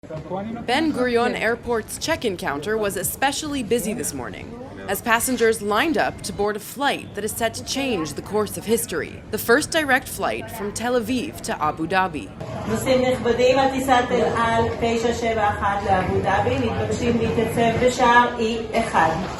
Ben Gurion Airport's check-in counter was especially busy this morning as passengers lined up to board a flight that is set to change the course of history. The first direct flight from Tel Aviv to Abu Dhabi. נוסעים נכבדים על טיסת אל על 971 לאבו דאבי מתבקשים להתייצב בשער E1.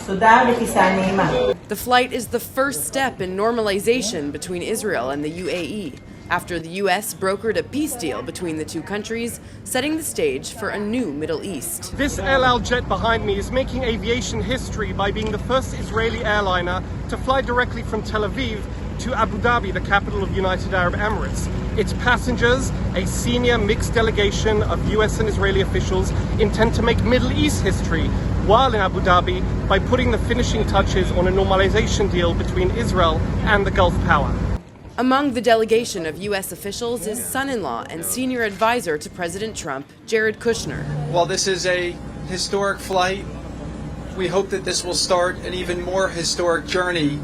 תודה וטיסה נעימה. The flight is the first step in normalization between Israel and the UAE, after the U.S. brokered a peace deal between the two countries, setting the stage for a new Middle East. This El Al jet behind me is making aviation history by being the first Israeli airliner to fly directly from Tel Aviv to Abu Dhabi, the capital of the United Arab Emirates. Its passengers, a senior mixed delegation of US and Israeli officials, intend to make Middle East history while in Abu Dhabi by putting the finishing touches on a normalization deal between Israel and the Gulf power. Among the delegation of U.S. officials is son-in-law and senior advisor to President Trump, Jared Kushner. While this is a historic flight, we hope that this will start an even more historic journey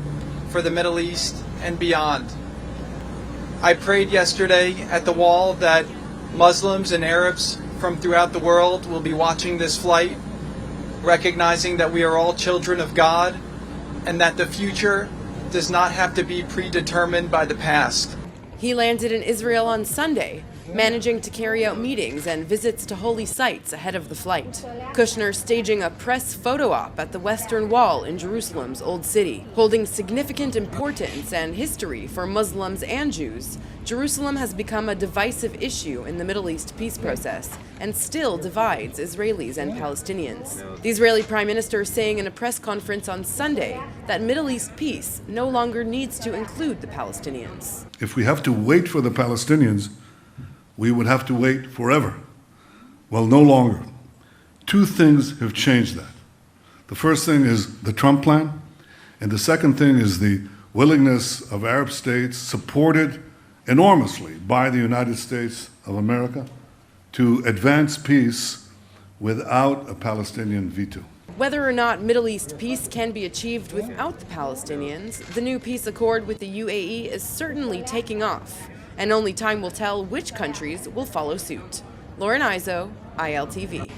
for the Middle East and beyond. I prayed yesterday at the wall that Muslims and Arabs from throughout the world will be watching this flight, recognizing that we are all children of God and that the future does not have to be predetermined by the past. He landed in Israel on Sunday, managing to carry out meetings and visits to holy sites ahead of the flight. Kushner staging a press photo op at the Western Wall in Jerusalem's Old City. Holding significant importance and history for Muslims and Jews, Jerusalem has become a divisive issue in the Middle East peace process and still divides Israelis and Palestinians. The Israeli Prime Minister saying in a press conference on Sunday that Middle East peace no longer needs to include the Palestinians. If we have to wait for the Palestinians, we would have to wait forever. Well, no longer. Two things have changed that. The first thing is the Trump plan, and the second thing is the willingness of Arab states, supported enormously by the United States of America, to advance peace without a Palestinian veto. Whether or not Middle East peace can be achieved without the Palestinians, the new peace accord with the UAE is certainly taking off, and only time will tell which countries will follow suit. Lauren Izzo, ILTV.